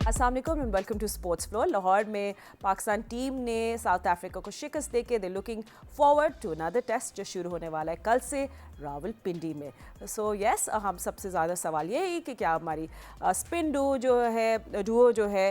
अस्सलाम वालेकुम and welcome to sports floor. Lahore में पाकिस्तान टीम ने साउथ अफ्रीका को शिकस्त देके they looking forward to another test जो शुरू होने वाला है कल से रावलपिंडी में। सो यस, हम सबसे ज़्यादा सवाल ये है कि क्या हमारी स्पिन डुओ जो है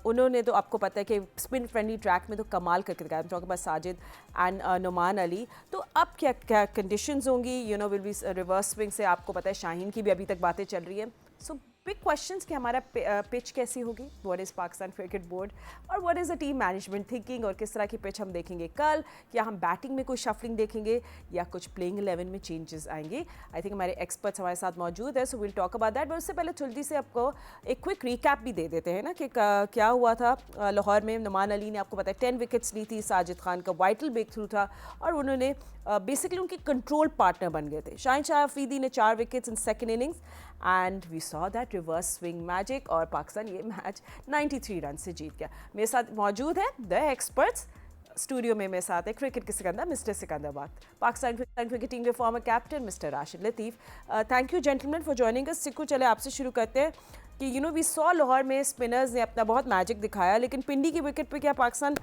उन्होंने तो आपको पता है कि स्पिन फ्रेंडली ट्रैक में तो कमाल करके दिखाया। Talking about Sajid and Numan Ali. तो अब क्या क्या कंडीशंस होंगी, विल बी रिवर्स स्विंग से आपको पता है शाहीन की भी अभी तक बातें चल रही है। सो बिग क्वेश्चंस कि हमारा पिच कैसी होगी, what is Pakistan cricket board और what is the team management thinking, और किस तरह की पिच हम देखेंगे कल। क्या हम बैटिंग में कोई शफलिंग देखेंगे या कुछ प्लेइंग 11 में चेंजेस आएंगे। आई थिंक हमारे एक्सपर्ट्स हमारे साथ मौजूद है, so will talk about that. But उससे पहले जल्दी से आपको एक क्विक रिकैप भी दे देते हैं ना कि क्या हुआ था लाहौर में। नुमान अली ने आपको पता है 10 विकेट्स ली थी, साजिद खान का वाइटल ब्रेक थ्रू था और उन्होंने बेसिकली उनके कंट्रोल पार्टनर बन गए थे। शाह अफरीदी ने 4 wickets in second innings and we saw that reverse swing magic और पाकिस्तान ये मैच 93 रन से जीत गया। मेरे साथ मौजूद है द एक्सपर्ट्स स्टूडियो में। मेरे साथ है क्रिकेट के सिकंदर mister Secunderabad, Pakistan cricket team के former captain mister Rashid Latif. Thank you gentleman for joining us. Sikku, चले आपसे शुरू करते हैं कि वी सॉ लाहौर में स्पिनर्स ने अपना बहुत मैजिक दिखाया, लेकिन पिंडी की विकेट पे क्या Pakistan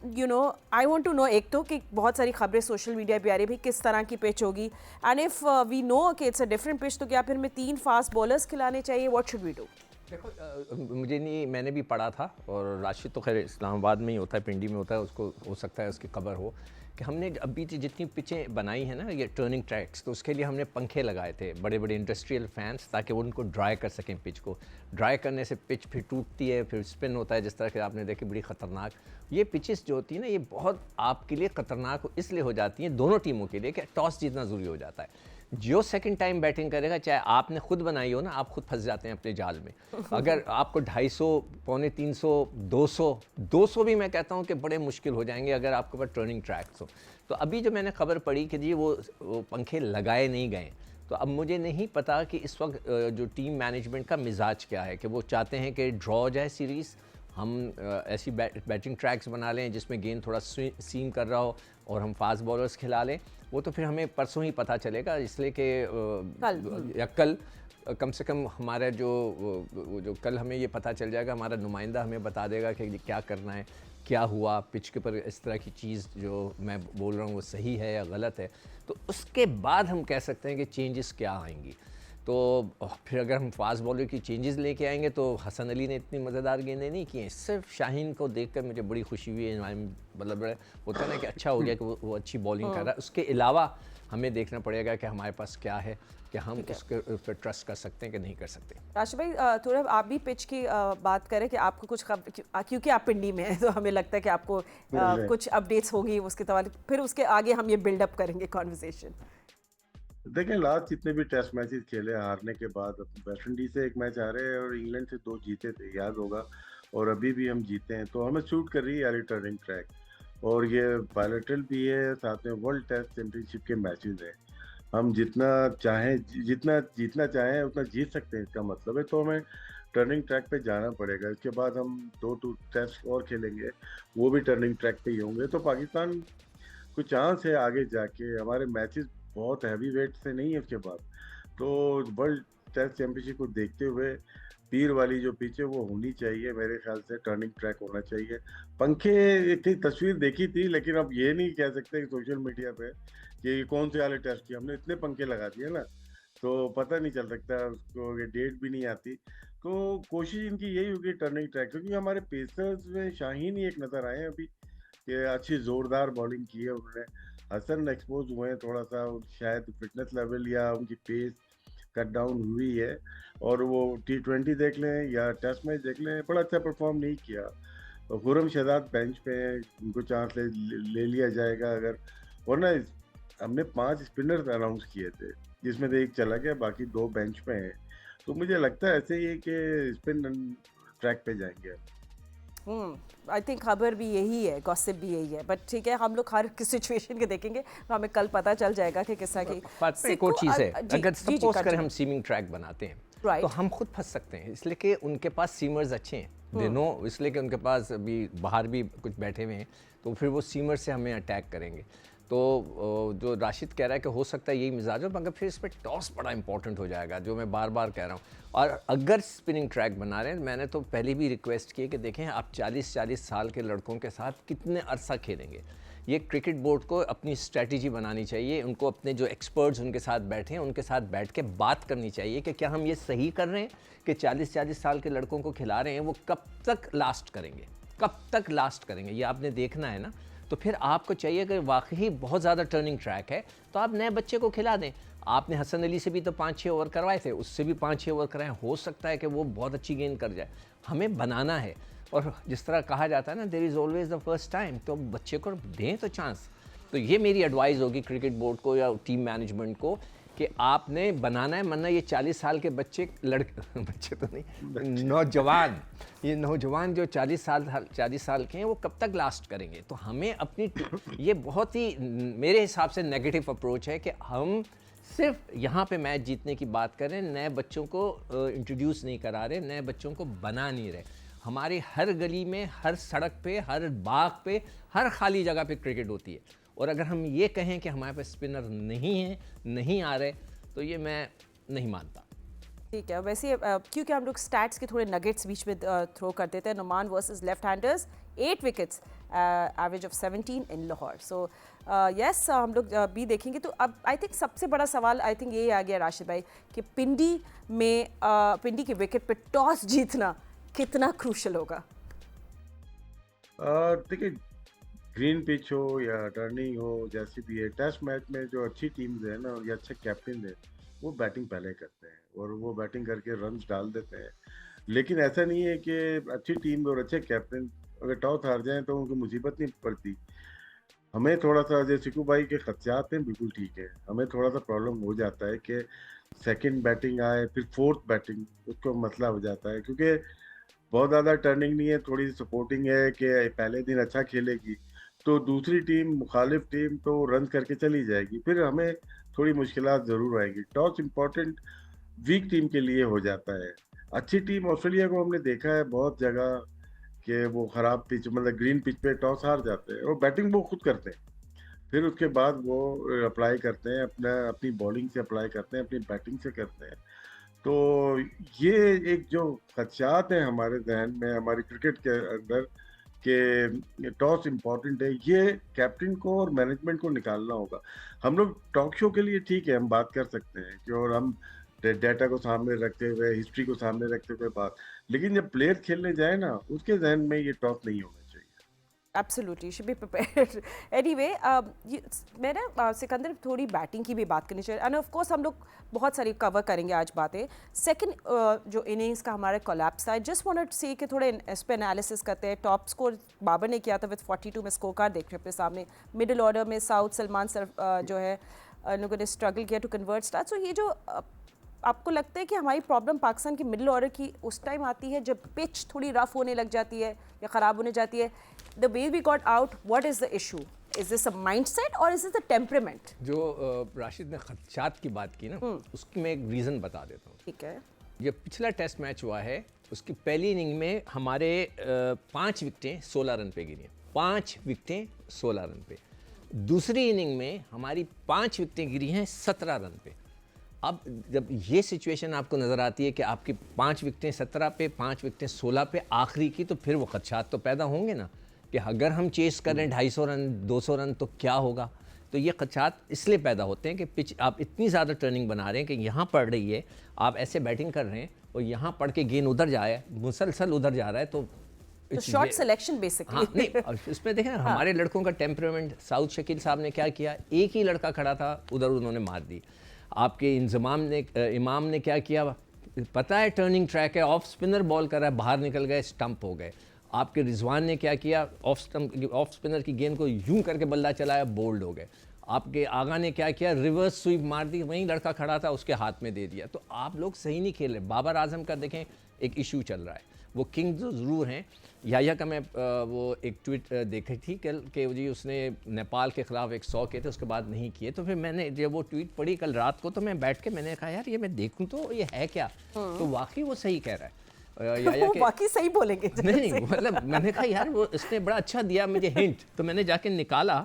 I want to know, एक तो कि बहुत सारी खबरें सोशल मीडिया पे आ रही भाई किस तरह की पिच होगी, एंड इफ़ वी नो कि इट्स अ डिफरेंट पिच तो क्या फिर हमें 3 फास्ट बॉलर्स खिलाने चाहिए, व्हाट शुड वी डू। देखो, मुझे नहीं, मैंने भी पढ़ा था और राशिद तो खैर इस्लामाबाद में ही होता है, पिंडी में होता है, उसको हो सकता है उसकी खबर हो कि हमने अभी जितनी पिचें बनाई हैं ना ये टर्निंग ट्रैक्स, तो उसके लिए हमने पंखे लगाए थे बड़े बड़े इंडस्ट्रियल फैंस, ताकि वो उनको ड्राई कर सकें। पिच को ड्राई करने से पिच फिर टूटती है, फिर स्पिन होता है, जिस तरह के आपने देखी बड़ी ख़तरनाक ये पिचेस जो होती हैं ना, ये बहुत आपके लिए ख़तरनाक इसलिए हो जाती हैं दोनों टीमों के लिए कि टॉस जीतना ज़रूरी हो जाता है। जो सेकंड टाइम बैटिंग करेगा, चाहे आपने खुद बनाई हो ना, आप खुद फंस जाते हैं अपने जाल में। अगर आपको 250, पौने 300, 200 भी मैं कहता हूं कि बड़े मुश्किल हो जाएंगे अगर आपके पास टर्निंग ट्रैक्स हो। तो अभी जो मैंने खबर पढ़ी कि जी वो पंखे लगाए नहीं गए, तो अब मुझे नहीं पता कि इस वक्त जो टीम मैनेजमेंट का मिजाज क्या है, कि वो चाहते हैं कि ड्रॉ हो जाए सीरीज़, हम ऐसी बैटिंग ट्रैक्स बना लें जिसमें गेंद थोड़ा सीम कर रहा हो और हम फास्ट बॉलर्स खिला लें। वो तो फिर हमें परसों ही पता चलेगा, इसलिए कि या कल कम से कम हमारा जो कल हमें ये पता चल जाएगा, हमारा नुमाइंदा हमें बता देगा कि क्या करना है, क्या हुआ पिच के पर, इस तरह की चीज़ जो मैं बोल रहा हूँ वो सही है या गलत है। तो उसके बाद हम कह सकते हैं कि चेंजेस क्या आएंगी। तो फिर अगर हम फास्ट बॉलर की चेंजेस लेके आएंगे तो हसन अली ने इतनी मज़ेदार गेंदें नहीं की हैं। सिर्फ शाहीन को देखकर मुझे बड़ी खुशी हुई है, मतलब होता है ना कि अच्छा हो गया कि वो अच्छी बॉलिंग कर रहा है। उसके अलावा हमें देखना पड़ेगा कि हमारे पास क्या है, कि हम उसके उस पर ट्रस्ट कर सकते हैं कि नहीं कर सकते। राशिद भाई, थोड़ा आप भी पिच की बात करें कि आपको कुछ क्योंकि आप पिंडी में हैं तो हमें लगता है कि आपको कुछ अपडेट्स होंगी उसके तवाले, फिर उसके आगे हम ये बिल्डअप करेंगे कॉन्वर्सेशन। देखें, लास्ट जितने भी टेस्ट मैचेस खेले हारने के बाद, वेस्ट इंडीज से एक मैच हारे और इंग्लैंड से 2 जीते थे, याद होगा, और अभी भी हम जीते हैं, तो हमें शूट कर रही है यार टर्निंग ट्रैक। और ये बायलैटरल भी है, साथ में वर्ल्ड टेस्ट चैंपियनशिप के मैचेस हैं। हम जितना चाहें, जितना जीतना चाहें उतना जीत सकते हैं, इसका मतलब है। तो हमें टर्निंग ट्रैक पे जाना पड़ेगा। इसके बाद हम 2 टेस्ट और खेलेंगे, वो भी टर्निंग ट्रैक पे ही होंगे। तो पाकिस्तान कुछ चांस है आगे जाके, हमारे मैचेस बहुत हैवी वेट से नहीं है उसके बाद। तो वर्ल्ड टेस्ट चैंपियनशिप को देखते हुए पीर वाली जो पिच है वो होनी चाहिए, मेरे ख्याल से टर्निंग ट्रैक होना चाहिए। पंखे की तस्वीर देखी थी, लेकिन अब ये नहीं कह सकते कि सोशल मीडिया पे कि कौन से वाले टेस्ट की हमने इतने पंखे लगा दिए ना, तो पता नहीं चल सकता उसको, ये डेट भी नहीं आती। तो कोशिश इनकी यही होगी टर्निंग ट्रैक, क्योंकि हमारे पेसर्स में शाहीन ही एक नज़र आए हैं अभी, कि अच्छी ज़ोरदार बॉलिंग की है उन्होंने। हसन एक्सपोज हुए हैं थोड़ा सा, शायद फिटनेस लेवल या उनकी पेस कट डाउन हुई है। और वो T20 देख लें या टेस्ट मैच देख लें, बड़ा अच्छा परफॉर्म नहीं किया। और खुरम शहजाद बेंच पे हैं, उनको चांस ले लिया जाएगा अगर, वरना हमने 5 स्पिनर्स अनाउंस किए थे जिसमें से एक चला गया, बाकी 2 बेंच पे हैं। तो मुझे लगता है ऐसे ही कि स्पिन ट्रैक पे जाएंगे। आई थिंक खबर भी यही है, गॉसिप भी यही है, बट ठीक है, हम लोग हर सिचुएशन के देखेंगे तो हमें कल पता चल जाएगा कि किस तरह की। एक और चीज़ है, अगर सपोज करें हम सीमिंग ट्रैक बनाते हैं तो हम खुद फंस सकते हैं, इसलिए कि उनके पास सीमर्स अच्छे हैं, दे नो, इसलिए कि उनके पास अभी बाहर भी कुछ बैठे हुए हैं, तो फिर वो सीमर से हमें अटैक करेंगे। तो जो राशिद कह रहा है कि हो सकता है यही मिजाज हो, मगर फिर इसमें टॉस बड़ा इंपॉर्टेंट हो जाएगा, जो मैं बार बार कह रहा हूँ। और अगर स्पिनिंग ट्रैक बना रहे हैं, मैंने तो पहले भी रिक्वेस्ट की कि देखें आप 40-40 साल के लड़कों के साथ कितने अरसा खेलेंगे। ये क्रिकेट बोर्ड को अपनी स्ट्रैटेजी बनानी चाहिए, उनको अपने जो एक्सपर्ट्स उनके साथ बैठे हैं उनके साथ बैठ के बात करनी चाहिए कि क्या हम ये सही कर रहे हैं कि 40-40 साल के लड़कों को खिला रहे हैं, वो कब तक लास्ट करेंगे, कब तक लास्ट करेंगे, ये आपने देखना है ना। तो फिर आपको चाहिए कि वाकई बहुत ज़्यादा टर्निंग ट्रैक है तो आप नए बच्चे को खिला दें। आपने हसन अली से भी तो 5-6 ओवर करवाए थे, उससे भी 5-6 ओवर कराएं, हो सकता है कि वो बहुत अच्छी गेंद कर जाए। हमें बनाना है, और जिस तरह कहा जाता है ना, there is always the first time, तो बच्चे को दें तो चांस। तो ये मेरी एडवाइस होगी क्रिकेट बोर्ड को या टीम मैनेजमेंट को कि आपने बनाना है, वरना ये 40 साल के बच्चे बच्चे तो नहीं, नौजवान, ये नौजवान जो 40 साल के हैं वो कब तक लास्ट करेंगे। तो हमें अपनी ये बहुत ही मेरे हिसाब से नेगेटिव अप्रोच है कि हम सिर्फ यहाँ पे मैच जीतने की बात कर रहे हैं, नए बच्चों को इंट्रोड्यूस नहीं करा रहे, नए बच्चों को बना नहीं रहे। हमारी हर गली में, हर सड़क पे, हर बाग पे, हर खाली जगह पे क्रिकेट होती है, और अगर हम ये कहें कि हमारे पास स्पिनर नहीं है, नहीं आ रहे, तो ये मैं नहीं मानता। ठीक है, वैसे क्योंकि हम लोग स्टैट्स के थोड़े नगेट्स बीच में थ्रो कर देते हैं। Noman versus left handers, 8 wickets, average of 17 in Lahore. So yes, हम लोग भी देखेंगे। तो अब आई थिंक सबसे बड़ा सवाल आई थिंक ये आ गया राशिद भाई कि पिंडी में पिंडी के विकेट पे टॉस जीतना कितना क्रूशल होगा। देखिए, ग्रीन पिच हो या टर्निंग हो, जैसी भी है, टेस्ट मैच में जो अच्छी टीम्स है ना या अच्छे कैप्टन है, वो बैटिंग पहले करते हैं और वो बैटिंग करके रन्स डाल देते हैं। लेकिन ऐसा नहीं है कि अच्छी टीम और अच्छे कैप्टन अगर टॉस हार जाएं तो उनको मुसीबत नहीं पड़ती। हमें थोड़ा सा, जैसे सिकू भाई के खदशात हैं, बिल्कुल ठीक है, हमें थोड़ा सा प्रॉब्लम हो जाता है कि सेकंड बैटिंग आए फिर फोर्थ बैटिंग, उसको मसला हो जाता है, क्योंकि बहुत ज़्यादा टर्निंग नहीं है, थोड़ी सी सपोर्टिंग है कि पहले दिन अच्छा खेलेगी तो दूसरी टीम, मुखालिफ टीम तो रन करके चली जाएगी, फिर हमें थोड़ी मुश्किलात ज़रूर आएगी। टॉस इम्पोर्टेंट वीक टीम के लिए हो जाता है। अच्छी टीम ऑस्ट्रेलिया को हमने देखा है बहुत जगह कि वो ख़राब पिच, मतलब ग्रीन पिच पे टॉस हार जाते हैं और बैटिंग वो खुद करते हैं, फिर उसके बाद वो अप्लाई करते हैं, अपनी बॉलिंग से अप्लाई करते हैं, अपनी बैटिंग से करते हैं। तो ये एक जो खदशात हैं हमारे जहन में, हमारी क्रिकेट के अंदर, कि टॉस इम्पॉर्टेंट है, ये कैप्टन को और मैनेजमेंट को निकालना होगा। हम लोग टॉक शो के लिए ठीक है, हम बात कर सकते हैं कि, और हम डेटा को सामने रखते हुए, हिस्ट्री को सामने रखते हुए बात, लेकिन जब प्लेयर खेलने जाए ना, उसके जहन में ये टॉस नहीं होना चाहिए। Absolutely, should be prepared. Anyway, मैं ना सिकंदर थोड़ी बैटिंग की भी बात करनी चाहिए, एंड ऑफ कोर्स हम लोग बहुत सारी कवर करेंगे आज बातें। सेकंड जो इनिंग्स का हमारा कोलैप्स था, जस्ट वांटेड टू सी कि थोड़े इस पे एनालिसिस करते हैं। टॉप स्कोर बाबर ने किया था विद 42 में, स्कोर कार्ड देख रहे अपने सामने। मिडिल ऑर्डर में साउथ सलमान सर जो है लोगों ने स्ट्रगल किया टू कन्वर्ट स्टार्ट। सो ये जो आपको लगता है कि हमारी प्रॉब्लम पाकिस्तान की मिडिल ऑर्डर की उस टाइम आती है जब पिच थोड़ी रफ होने लग जाती है या ख़राब होने जाती है? The way we got out, what is the issue? Is this a mindset or is this a temperament? जो राशिद ने खदशात की बात की ना, उसकी मैं एक रीज़न बता देता हूँ। ठीक है। ये पिछला टेस्ट मैच हुआ है, उसकी पहली इनिंग में हमारे 5 विकेटें 16 रन पे गिरी, 5 विकेटें 16 रन पे। दूसरी इनिंग में हमारी 5 विकेटें गिरी हैं 17 रन पे। अब जब ये सिचुएशन आपको नज़र आती है कि आपकी 5 विकेटें 17 पे, 5 विकेटें 16 पे आखिरी की, तो फिर वो खदशात तो पैदा होंगे ना कि अगर हम चेस करें 250 रन, 200 रन तो क्या होगा। तो ये खदशात इसलिए पैदा होते हैं कि पिच आप इतनी ज़्यादा टर्निंग बना रहे हैं कि यहाँ पड़ रही है, आप ऐसे बैटिंग कर रहे हैं और यहाँ पड़ के गेंद उधर जाए, मुसलसल उधर जा रहा है, तो शॉर्ट सिलेक्शन बेसिकली। हाँ, नहीं, इसमें देखें ना, हमारे लड़कों का टेम्परामेंट, साउथ शकील साहब ने क्या किया, एक ही लड़का खड़ा था उधर, उन्होंने मार दी। आपके इमाम ने क्या किया, पता है टर्निंग ट्रैक है, ऑफ स्पिनर बॉल कर रहा है, बाहर निकल गए, स्टंप हो गए। आपके रिजवान ने क्या किया, ऑफ स्पिनर की गेंद को यूं करके बल्ला चलाया, बोल्ड हो गए। आपके आगा ने क्या किया, रिवर्स स्वीप मार दी, वहीं लड़का खड़ा था उसके हाथ में दे दिया। तो आप लोग सही नहीं खेल रहे। बाबर आजम का देखें एक इशू चल रहा है, वो किंग तो ज़रूर हैं। याया का मैं वो एक ट्वीट देखी थी कल कि जी उसने नेपाल के ख़िलाफ़ 100 किए थे, उसके बाद नहीं किए। तो फिर मैंने जब वो ट्वीट पढ़ी कल रात को, तो मैं बैठ के मैंने कहा यार ये मैं देखूं तो ये है क्या। तो वाकई वो सही कह रहा है। याया के बाकी सही बोलेंगे नहीं मतलब मैंने कहा यार वो इसने बड़ा अच्छा दिया मुझे हिंट, तो मैंने जाके निकाला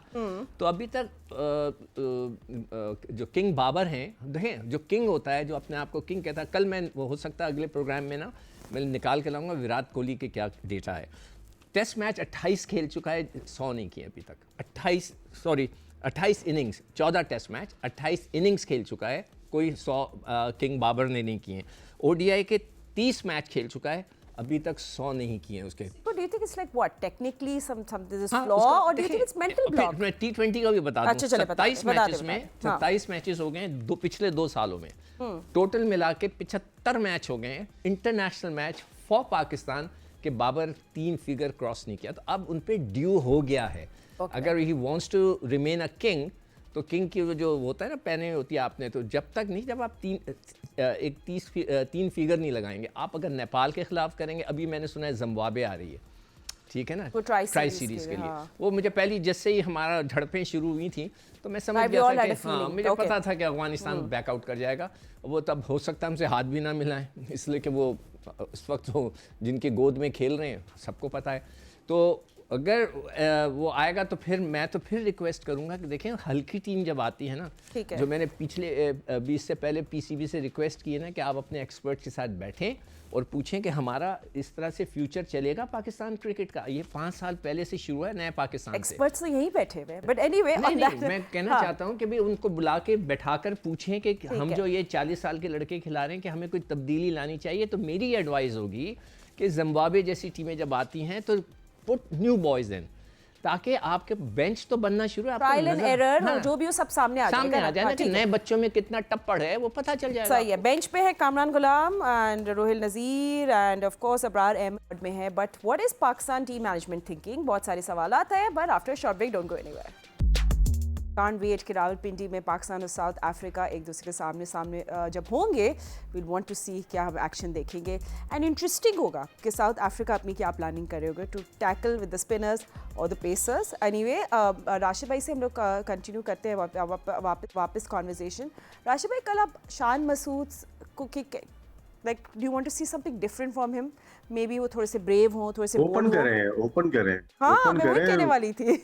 तो अभी तक जो किंग बाबर हैं, देखें जो किंग होता है, जो अपने आप को किंग कहता है, कल मैं वो हो सकता है अगले प्रोग्राम में ना मैं निकाल के लाऊंगा विराट कोहली के क्या डेटा है। टेस्ट मैच 28 खेल चुका है, 100 नहीं किए अभी तक। 28 इनिंग्स, 14 टेस्ट मैच, 28 इनिंग्स खेल चुका है, कोई 100 किंग बाबर ने नहीं किए। ओडीआई के 30 मैच खेल चुका है, अभी तक 100 नहीं किए उसके। So do you think it's like what? Technically something this हाँ, flaw उसका- or do you think it's mental block? मैं T20 का भी बता दूं। अच्छा, चले, बता दे, 27 बता दे, मैचेस में बता दे। हाँ। 27 मैचेस हो गए हैं पिछले 2 सालों में। टोटल मिला के 75 मैच हो गए हैं इंटरनेशनल मैच फॉर पाकिस्तान के बाबर 3 फिगर क्रॉस नहीं किया, तो अब उन पे ड्यू हो गया है। अगर he wants to remain a king, तो किंग की वो जो होता है ना पहने होती है आपने, तो जब तक नहीं, जब आप 3 फिगर नहीं लगाएंगे। आप अगर नेपाल के खिलाफ करेंगे, अभी मैंने सुना है जिम्बाब्वे आ रही है, ठीक है ना, वो ट्राई सीरीज के लिए। हाँ। वो मुझे पहली जैसे ही हमारा झड़पें शुरू हुई थी तो मैं समझ Right, we गया all था had कि a feeling. हाँ, मुझे Okay. पता था कि अफगानिस्तान बैकआउट कर जाएगा। वो तब हो सकता है हमसे हाथ भी ना मिलाएं, इसलिए कि वो उस वक्त वो जिनके गोद में खेल रहे हैं सबको पता है। तो अगर वो आएगा तो फिर मैं तो फिर रिक्वेस्ट करूंगा कि देखें हल्की टीम जब आती है ना, ठीक है। जो मैंने पिछले 20 से पहले पीसीबी से रिक्वेस्ट की है ना कि आप अपने एक्सपर्ट के साथ बैठें और पूछें कि हमारा इस तरह से फ्यूचर चलेगा पाकिस्तान क्रिकेट का। ये 5 साल पहले से शुरू है नए पाकिस्तान से। Experts तो यहीं बैठे हुए हैं, but anyway नहीं, on नहीं, that- मैं कहना हाँ। चाहता हूँ कि भाई उनको बुला के बैठाकर पूछें कि हम है। जो ये 40 साल के लड़के खिला रहे हैं कि हमें कोई तब्दीली लानी चाहिए। तो मेरी एडवाइस होगी कि जिम्बाब्वे जैसी टीमें जब आती हैं तो पुट न्यू बॉयज इन, ताकि आपके बेंच तो बनना शुरू है, आपको ट्रायल एंड नजर- एरर हाँ, जो भी हो सब सामने आ सामने जाएगा आ जाए ना हाँ, कि ठीक है। नए बच्चों में कितना टप्पड़ है वो पता चल जाएगा। सही है। बेंच पे है Kamran Ghulam and Rohil Nazir and of course Abrar Ahmed में है, but what is Pakistan team management thinking? बहुत सारे सवाल आते हैं, but after short break don't go anywhere. Can't wait कि रावलपिंडी में पाकिस्तान और साउथ अफ्रीका एक दूसरे के सामने जब होंगे, विल वांट टू सी क्या हम एक्शन देखेंगे। एंड इंटरेस्टिंग होगा कि साउथ अफ्रीका अपनी क्या प्लानिंग कर रहे होंगे to tackle with the spinners और द पेसर्स। एनीवे राशिद भाई से हम लोग कंटिन्यू करते हैं वापस कॉन्वर्जेशन। राशिद भाई, कल आप शान मसूद को like do you want to see something different from him? May be वो थोड़े से ब्रेव हों, थोड़े से ओपन bold हों। करें हाँ, ओपन मैं वही कहने वाली थी।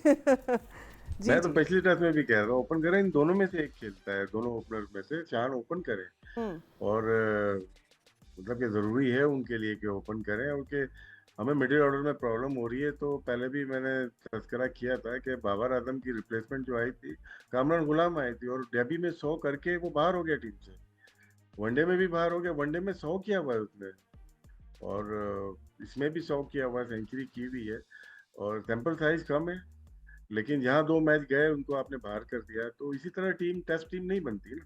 जी, मैं तो जी। पिछली टेस्ट में भी कह रहा हूँ ओपन करें, इन दोनों में से एक खेलता है, दोनों ओपनर में से शान ओपन करें। और मतलब कि जरूरी है उनके लिए कि ओपन करें, और कि हमें मिडिल ऑर्डर में प्रॉब्लम हो रही है। तो पहले भी मैंने तस्करा किया था कि बाबर आजम की रिप्लेसमेंट जो आई थी, कामरान गुलाम आई थी, और डेब्यू में 100 करके वो बाहर हो गया टीम से। वनडे में भी बाहर हो गया, वनडे में 100 किया हुआ है उसने, और इसमें भी 100 किया हुआ है, सेंचुरी की हुई है, और सैंपल साइज कम है, लेकिन जहाँ 2 मैच गए उनको आपने बाहर कर दिया। तो इसी तरह टेस्ट टीम नहीं बनती ना।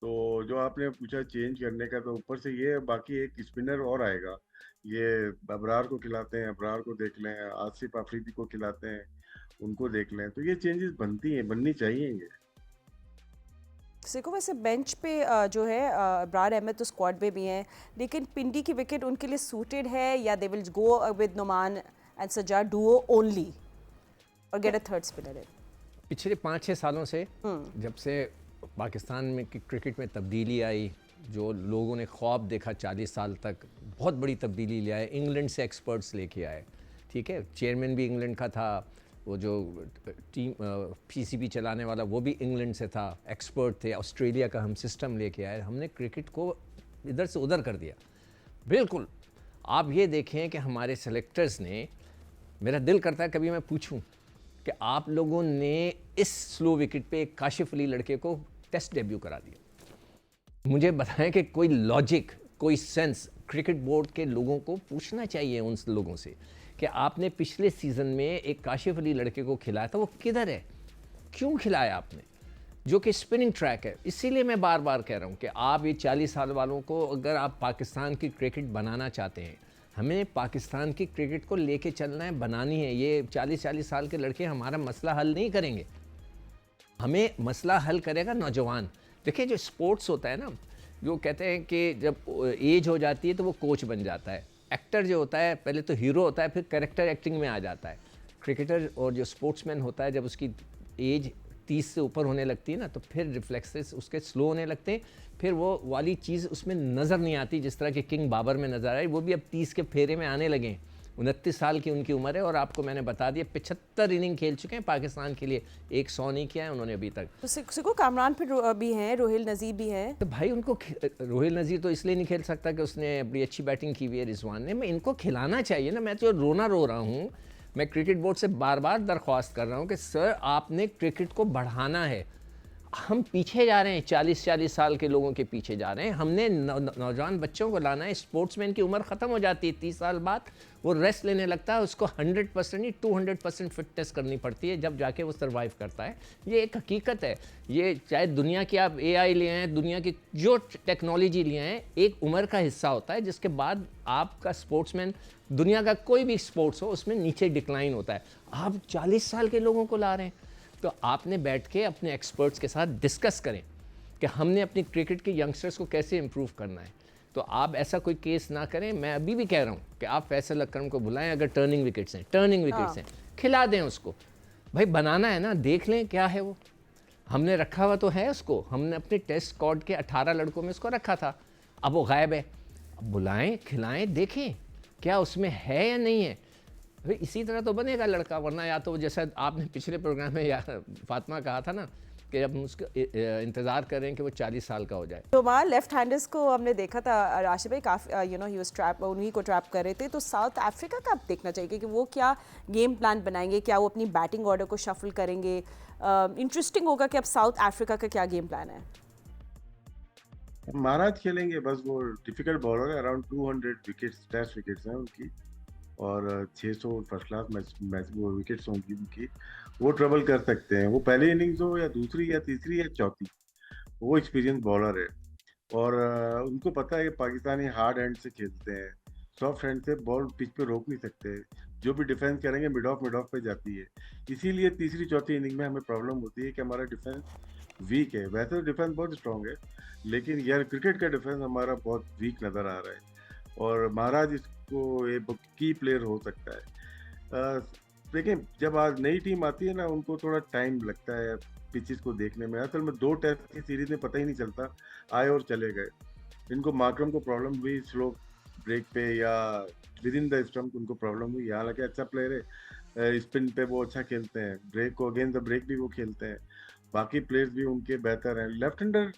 तो जो आपने पूछा चेंज करने का, तो ऊपर से ये बाकी एक स्पिनर और आएगा, ये अबरार को खिलाते हैं, अबरार को देख लें, आसिफ अफरीदी को खिलाते हैं, उनको देख लें। तो ये चेंजेस बननी चाहिए ये। देखो वैसे बेंच पे जो है अब्रार अहमद तो स्क्वाड में भी हैं, लेकिन पिंडी की विकेट उनके लिए सूटेड है, या they will go with Noman and Sajjad duo only और get a third spinner in? पिछले 5-6 सालों से जब से पाकिस्तान में क्रिकेट में तब्दीली आई, जो लोगों ने ख्वाब देखा 40 साल तक, बहुत बड़ी तब्दीली ले आए। इंग्लैंड से एक्सपर्ट्स लेके आए, ठीक है, चेयरमैन भी इंग्लैंड का था, वो जो टीम पीसीबी चलाने वाला वो भी इंग्लैंड से था, एक्सपर्ट थे। ऑस्ट्रेलिया का हम सिस्टम लेके आए, हमने क्रिकेट को इधर से उधर कर दिया बिल्कुल। आप ये देखें कि हमारे सेलेक्टर्स ने, मेरा दिल करता है कभी मैं पूछूं कि आप लोगों ने इस स्लो विकेट पे एक काशिफ अली लड़के को टेस्ट डेब्यू करा दिया। मुझे बताएं कि कोई लॉजिक, कोई सेंस क्रिकेट बोर्ड के लोगों को पूछना चाहिए उन लोगों से कि आपने पिछले सीज़न में एक काशिफ अली लड़के को खिलाया था, वो किधर है, क्यों खिलाया आपने, जो कि स्पिनिंग ट्रैक है। इसीलिए मैं बार बार कह रहा हूँ कि आप ये 40 साल वालों को, अगर आप पाकिस्तान की क्रिकेट बनाना चाहते हैं, हमें पाकिस्तान की क्रिकेट को लेके चलना है, बनानी है। ये 40-40 साल के लड़के हमारा मसला हल नहीं करेंगे, हमें मसला हल करेगा नौजवान। देखिए जो स्पोर्ट्स होता है ना, जो कहते हैं कि जब एज हो जाती है तो वो कोच बन जाता है। एक्टर जो होता है पहले तो हीरो होता है, फिर कैरेक्टर एक्टिंग में आ जाता है। क्रिकेटर और जो स्पोर्ट्समैन होता है, जब उसकी एज 30 से ऊपर होने लगती है ना, तो फिर रिफ्लेक्सेस उसके स्लो होने लगते हैं, फिर वो वाली चीज़ उसमें नज़र नहीं आती जिस तरह के किंग बाबर में नज़र आई। वो भी अब 30 के फेरे में आने लगे हैं। 29 साल की उनकी उम्र है और आपको मैंने बता दिया 75 इनिंग खेल चुके हैं पाकिस्तान के लिए, एक 100 नहीं किया है उन्होंने अभी तक। तो सिको कामरान फिर भी हैं, रोहिल नजीर भी हैं। तो भाई उनको रोहिल नज़ीर तो इसलिए नहीं खेल सकता कि उसने बड़ी अच्छी बैटिंग की हुई है रिजवान ने। मैं इनको खिलाना चाहिए ना, मैं तो रोना रो रहा हूँ। मैं क्रिकेट बोर्ड से बार बार दरख्वास्त कर रहा हूँ कि सर आपने क्रिकेट को बढ़ाना है। हम पीछे जा रहे हैं, 40-40 साल के लोगों के पीछे जा रहे हैं। हमने नौजवान बच्चों को लाना है। स्पोर्ट्समैन की उम्र ख़त्म हो जाती है 30 साल बाद, वो रेस्ट लेने लगता है। उसको 100% नहीं 200% फिटनेस करनी पड़ती है, जब जाके वो सर्वाइव करता है। ये एक हकीकत है। ये चाहे दुनिया की आप AI लिए हैं, दुनिया की जो टेक्नोलॉजी लिए हैं, एक उम्र का हिस्सा होता है जिसके बाद आपका स्पोर्ट्समैन, दुनिया का कोई भी स्पोर्ट्स हो, उसमें नीचे डिक्लाइन होता है। आप 40 साल के लोगों को ला रहे हैं, तो आपने बैठ के अपने एक्सपर्ट्स के साथ डिस्कस करें कि हमने अपनी क्रिकेट के यंगस्टर्स को कैसे इम्प्रूव करना है। तो आप ऐसा कोई केस ना करें। मैं अभी भी कह रहा हूँ कि आप फैसल अकरम को बुलाएं, अगर टर्निंग विकेट्स हैं, खिला दें उसको। भाई बनाना है ना, देख लें क्या है वो। हमने रखा हुआ तो है उसको, हमने अपने टेस्ट स्क्वाड के 18 लड़कों में उसको रखा था, अब वो गायब है। अब बुलाएं, खिलाएं, देखें क्या उसमें है या नहीं है। भाई इसी तरह तो बनेगा लड़का, वरना या तो जैसा आपने पिछले प्रोग्राम में या फातिमा कहा था ना कि अब हम उसका इंतज़ार कर रहे हैं कि वो 40 साल का हो जाए। तो वहाँ लेफ्ट हैंडर्स को हमने देखा था, राशिद भाई काफ़ी ही वाज ट्रैप, उन्हीं को ट्रैप कर रहे थे। तो साउथ अफ्रीका का अब देखना चाहिए कि वो क्या गेम प्लान बनाएंगे, क्या वो अपनी बैटिंग ऑर्डर को शफल करेंगे। इंटरेस्टिंग होगा कि अब साउथ अफ्रीका का क्या गेम प्लान है। महाराज खेलेंगे बस। वो डिफिकल्ट बॉलर है, अराउंड 200 विकेट्स, टेस्ट विकेट्स हैं उनकी, और 600 फर्स्ट क्लास मैच वो विकेट्स होंगी उनकी। वो ट्रबल कर सकते हैं। वो पहली इनिंग्स हो या दूसरी या तीसरी या चौथी, वो एक्सपीरियंस बॉलर है। और उनको पता है कि पाकिस्तानी हार्ड हैंड से खेलते हैं, सॉफ्ट हैंड से बॉल पिच पे रोक नहीं सकते। जो भी डिफेंस करेंगे मिड ऑफ पे जाती है। इसीलिए तीसरी चौथी इनिंग में हमें प्रॉब्लम होती है कि हमारा डिफेंस वीक है। वैसे तो डिफेंस बहुत स्ट्रांग है, लेकिन यार क्रिकेट का डिफेंस हमारा बहुत वीक नज़र आ रहा है। और महाराज इसको एक की प्लेयर हो सकता है। लेकिन जब आज नई टीम आती है ना, उनको थोड़ा टाइम लगता है पिचेस को देखने में। असल में 2 टेस्ट की सीरीज में पता ही नहीं चलता, आए और चले गए। इनको मार्करम को प्रॉब्लम हुई स्लो ब्रेक पे या विद इन द स्टंप, उनको प्रॉब्लम हुई। हालांकि अच्छा प्लेयर है, स्पिन पे वो अच्छा खेलते हैं, ब्रेक को अगेंस्ट द ब्रेक भी वो खेलते हैं। बाकी प्लेयर्स भी उनके बेहतर हैं। लेफ्ट हैंडर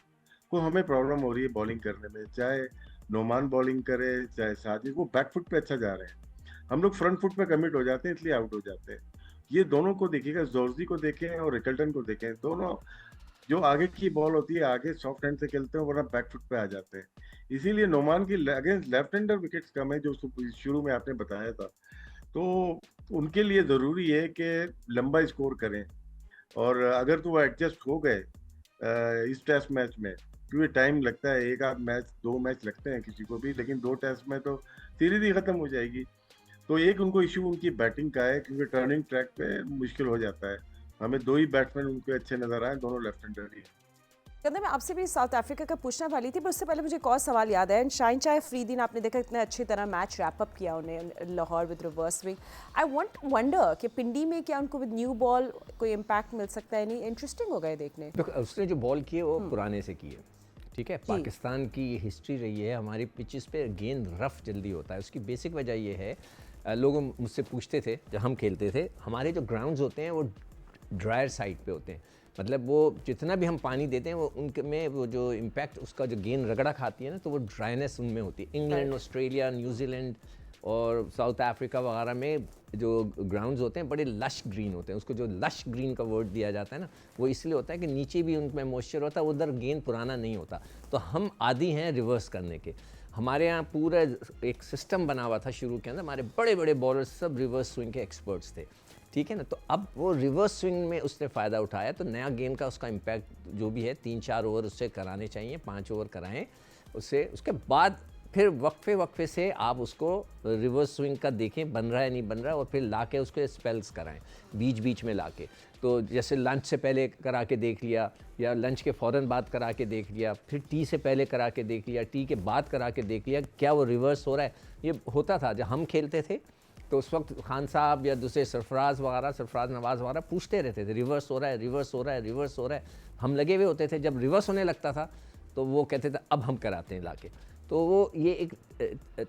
को हमें प्रॉब्लम हो रही है बॉलिंग करने में, चाहे नोमान बॉलिंग करे चाहे साजिद, वो बैक फुट पे अच्छा जा रहे हैं। हम लोग फ्रंट फुट पे कमिट हो जाते हैं, इसलिए आउट हो जाते हैं। ये दोनों को देखिएगा, जॉर्जी को देखें और रिकल्टन को देखें, दोनों जो आगे की बॉल होती है आगे सॉफ्ट हैंड से खेलते हैं, वरना बैक फुट पे आ जाते हैं। इसीलिए नोमान की अगेंस्ट लेफ्ट हैंडर विकेट्स कम है, जो शुरू में आपने बताया था। तो उनके लिए ज़रूरी है कि लंबा स्कोर करें। और अगर तो वो एडजस्ट हो गए इस टेस्ट मैच में, क्योंकि टाइम लगता है, एक आध मैच 2 मैच लगते हैं किसी को भी, लेकिन 2 टेस्ट में तो सीरीज ही खत्म हो जाएगी। तो एक उनको इशू उनकी बैटिंग का है, क्योंकि टर्निंग ट्रैक पे मुश्किल हो जाता है। हमें 2 ही बैट्समैन उनके अच्छे नजर आए, दोनों लेफ्ट हैंडर ही। कहते मैं आपसे भी साउथ अफ्रीका का पूछना वाली थी, पर उससे पहले मुझे एक और सवाल याद है। शाइन चाहे अफरीदी ने, आपने देखा इतने अच्छी तरह मैच रैप अप किया उन्हें Lahore with reverse swing. I wonder कि पिंडी में क्या उनको विद न्यू बॉल कोई इम्पैक्ट मिल सकता है? नहीं, इंटरेस्टिंग हो गए देखने। तो उसने जो बॉल किए वो पुराने से किए, ठीक है। पाकिस्तान की ये हिस्ट्री रही है, हमारी पिचेस पे गेंद रफ जल्दी होता है। उसकी बेसिक वजह ये है, लोग मुझसे पूछते थे जब हम खेलते थे, हमारे जो ग्राउंड्स होते हैं वो ड्रायर साइड पे होते हैं। मतलब वो जितना भी हम पानी देते हैं वो उनके में वो जो इम्पैक्ट उसका जो गेंद रगड़ा खाती है ना, तो वो ड्राइनेस उनमें होती है। इंग्लैंड, ऑस्ट्रेलिया, न्यूजीलैंड और साउथ अफ्रीका वगैरह में जो ग्राउंड्स होते हैं बड़े लश ग्रीन होते हैं। उसको जो लश ग्रीन का वर्ड दिया जाता है ना, वो इसलिए होता है कि नीचे भी उनमें मॉइस्चर होता है, उधर गेंद पुराना नहीं होता। तो हम आदी हैं रिवर्स करने के। हमारे यहाँ पूरा एक सिस्टम बना हुआ था शुरू के अंदर, हमारे बड़े बड़े बॉलर्स सब रिवर्स स्विंग के एक्सपर्ट्स थे, ठीक है ना। तो अब वो रिवर्स स्विंग में उसने फ़ायदा उठाया, तो नया गेम का उसका इम्पैक्ट जो भी है 3-4 ओवर उससे कराने चाहिए, 5 ओवर कराएं उससे। उसके बाद फिर वक्फे से आप उसको रिवर्स स्विंग का देखें बन रहा है नहीं बन रहा है, और फिर ला के उसको स्पेल्स कराएं बीच में ला के। तो जैसे लंच से पहले करा के देख लिया, या लंच के फ़ौरन बाद करा के देख लिया, फिर टी से पहले करा के देख लिया, टी के बाद करा के देख लिया, क्या वो रिवर्स हो रहा है। ये होता था जब हम खेलते थे तो उस वक्त खान साहब या दूसरे सरफराज नवाज़ वगैरह पूछते रहते थे रिवर्स हो रहा है, रिवर्स हो रहा है, रिवर्स हो रहा है। हम लगे हुए होते थे, जब रिवर्स होने लगता था तो वो कहते थे अब हम कराते हैं लाके। तो वो ये एक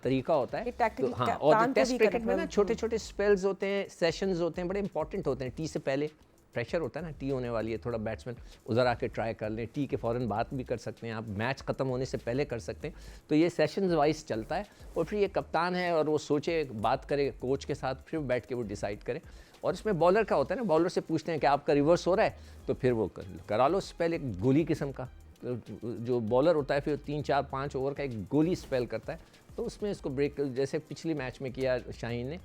तरीका होता है। तो हाँ, और टेस्ट क्रिकेट में ना छोटे छोटे स्पेल्स होते हैं, सेशंस होते हैं, बड़े इंपॉर्टेंट होते हैं। टी से पहले प्रेशर होता है ना, टी होने वाली है, थोड़ा बैट्समैन उधर आके ट्राई कर लें, टी के फ़ौरन बात भी कर सकते हैं आप, मैच ख़त्म होने से पहले कर सकते हैं। तो ये सेशंस वाइज चलता है और फिर ये कप्तान है और वो सोचे, बात करे कोच के साथ, फिर बैठ के वो डिसाइड करे। और इसमें बॉलर का होता है ना, बॉलर से पूछते हैं कि आपका रिवर्स हो रहा है, तो फिर वो करा लो स्पेल, एक गोली किस्म का। जो बॉलर होता है फिर 3, 4, 5 ओवर का एक गोली स्पेल करता है, तो उसमें इसको ब्रेक, जैसे पिछली मैच में किया शाहीन ने,